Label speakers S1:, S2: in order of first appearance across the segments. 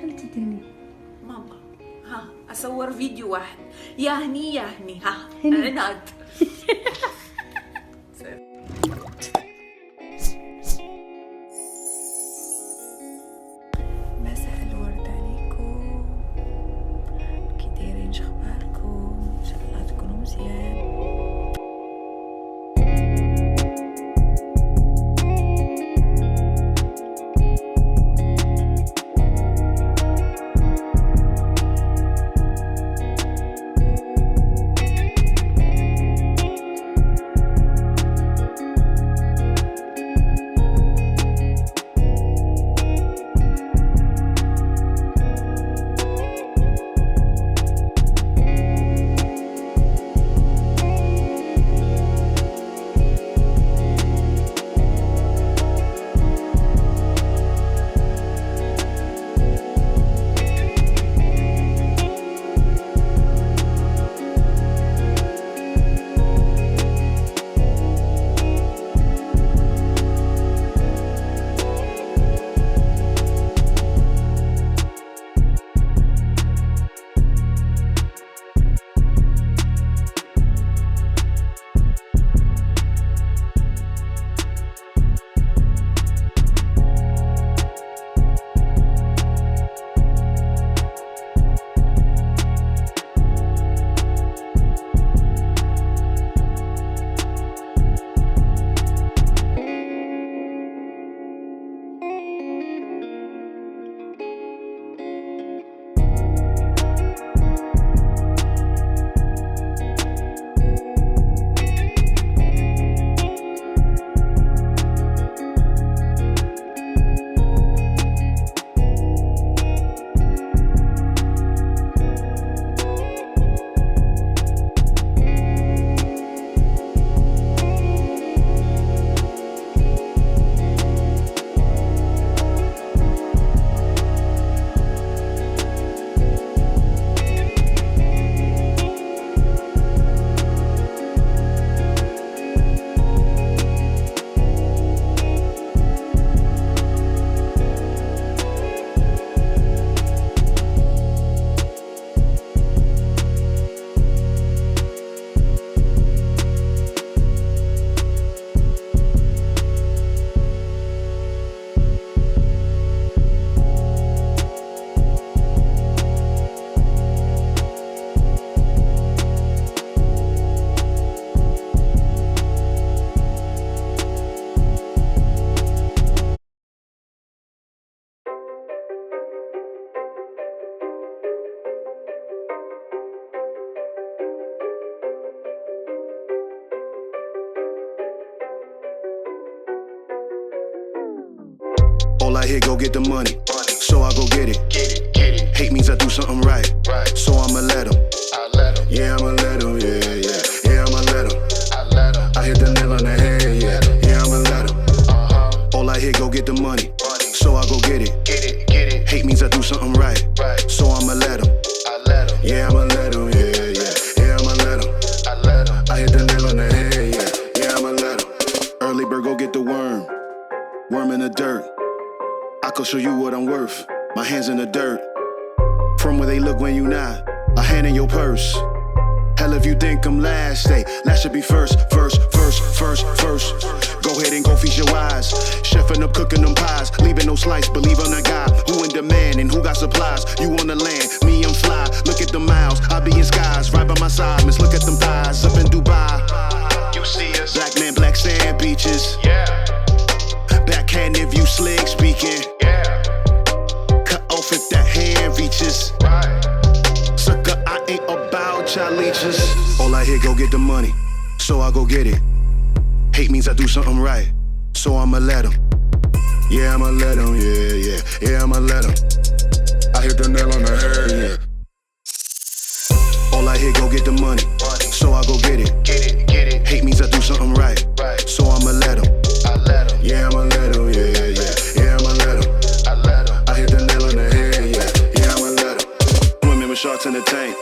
S1: هل تدريني
S2: ماما ها اصور فيديو واحد يا هني ها عناد. مساء الورد عليكم، كي دايرين شخباركم؟ ان شاء الله تكونوا مزيان.
S3: All I hear, go get the money, so I go get it. Hate means I do something right, so I'ma let him. Yeah, I'ma let him, yeah, I'ma let him. I hit the nail on the head, yeah, I'ma let him. All I hear, go get the money, so I go get it. Hate means I do something right, so I'ma let him. Yeah, I'ma let him, yeah, I'ma let him. I hit the nail on the head, yeah, I'ma let him. Early bird, go get the worm in the dirt. I could show you what I'm worth, my hands in the dirt. From where they look when you not, a hand in your purse. Hell if you think I'm last, last should be first. Go ahead and go feast your eyes. Chefing up, cooking them pies, leaving no slice. Believe on a guy who in demand and who got supplies. You on the land, me I'm fly. Look at the miles, I be in skies. Right by my side, miss look at them thighs. Up in Dubai, you see us. Black man, black sand beaches. Yeah. Backhand if you slick speaking. Yeah. Cut off if that hand reaches. Right. Sucker, I ain't about y'all leeches. All I hear, go get the money, so I go get it. Hate means I do something right, so I'ma let him. Yeah, I'ma let him, yeah, I'ma let him. I hit the nail on the head, yeah. All I hear, go get the money, so I go get it. Hate means I do something right, so I'ma let him. Yeah, I'ma let him, yeah, I'ma let him. I hit the nail on the head, yeah, I'ma let him. Women with sharks in the tank,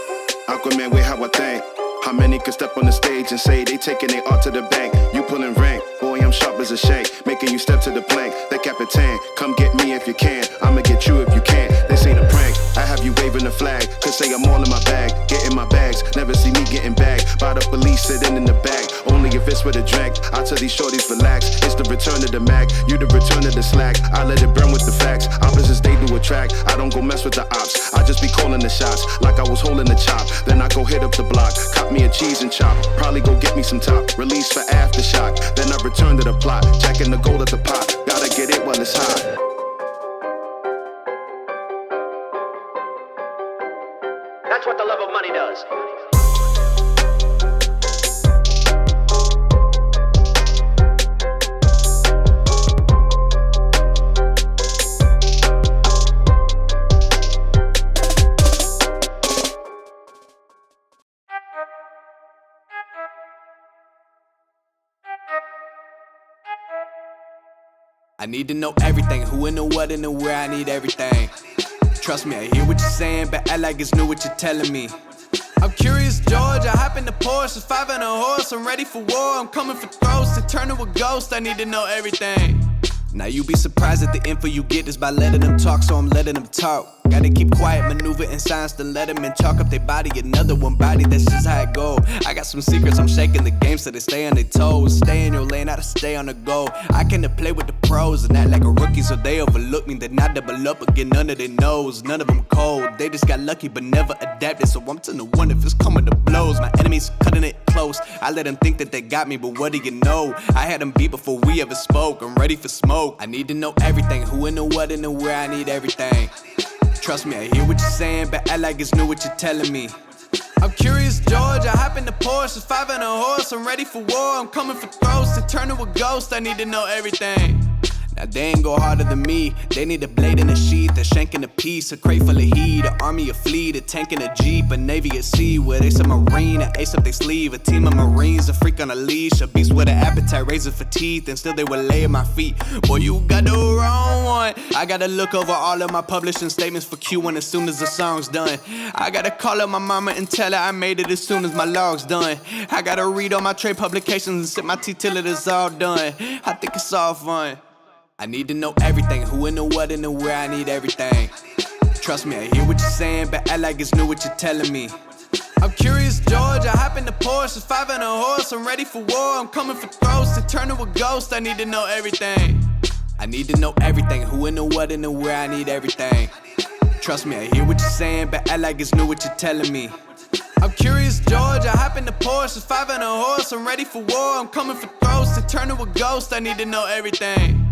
S3: Aquaman with how I think. How many could step on the stage and say they taking their art to the bank? You pulling rank, boy, I'm sharp as a shank, making you step to the plank. The Capitan, come get me if you can. I'ma get you if you can't. This ain't a prank. I have you waving the flag, cause say I'm all in my bag. Getting my bags, never see me getting bagged by the police sitting in the back. Only if it's with a drag. I tell these shorties relax. It's the return of the Mac, you the return of the slack. I let it burn with the facts. Opposites they do attract. I don't go mess with the ops. I just be calling the shots like I was holding the chop. Then I go hit up the block, cop me a cheese and chop. Probably go get me some top. Release for aftershock. Then I return to the plot, jacking the gold at the pot. Gotta get it while it's hot.
S1: That's what the love of money does.
S4: I need to know everything, who and the what and the where, I need everything. Trust me, I hear what you're saying, but act like it's new what you're telling me. I'm curious, George, I hop in the Porsche, 5 and a horse, I'm ready for war, I'm coming for throats, to turn to a ghost, I need to know everything. Now you be surprised at the info you get is by letting them talk, so I'm letting them talk. Gotta keep quiet, maneuver in silence, then let them in, chalk up their body, another one body, that's just how it go. I got some secrets, I'm shaking the game so they stay on their toes. Stay in your lane, I to stay on the go. I can play with the pros and act like a rookie, so they overlook me, then I double up again, none of their knows. None of them cold, they just got lucky but never adapted, so I'm to the one if it's coming to blows. My enemies cutting it close, I let them think that they got me, but what do you know? I had them beat before we ever spoke, I'm ready for smoke. I need to know everything, who and the what and the where, I need everything. Trust me, I hear what you're saying, but act like it's new what you're telling me. I'm curious, George, I hop in the Porsche, 5 and a horse, I'm ready for war, I'm coming for throats, to turn to a ghost, I need to know everything. Now they ain't go harder than me, they need a blade in a sheath, a shank in a piece, a crate full of heat, an army, a fleet, a tank and a jeep, a navy at sea, with ace a marine, an ace up their sleeve, a team of marines, a freak on a leash, a beast with an appetite, razor for teeth, and still they would lay at my feet. Boy, you got the wrong one. I gotta look over all of my publishing statements for Q1 as soon as the song's done. I gotta call up my mama and tell her I made it as soon as my log's done. I gotta read all my trade publications and sip my tea till it is all done. I think it's all fun. I need to know everything, who and the what and the where, I need everything. Trust me, I hear what you're saying, but act like it's new what you're telling me. I'm curious, George, I hop in the Porsche, 5 and a horse, I'm ready for war, I'm coming for throats, to turn to a ghost, I need to know everything. I need to know everything, who and the what and the where, I need everything. Trust me, I hear what you're saying, but act like it's new what you're telling me. I'm curious, George, I hop in the Porsche, 5 and a horse, I'm ready for war, I'm coming for throats, to turn to a ghost, I need to know everything.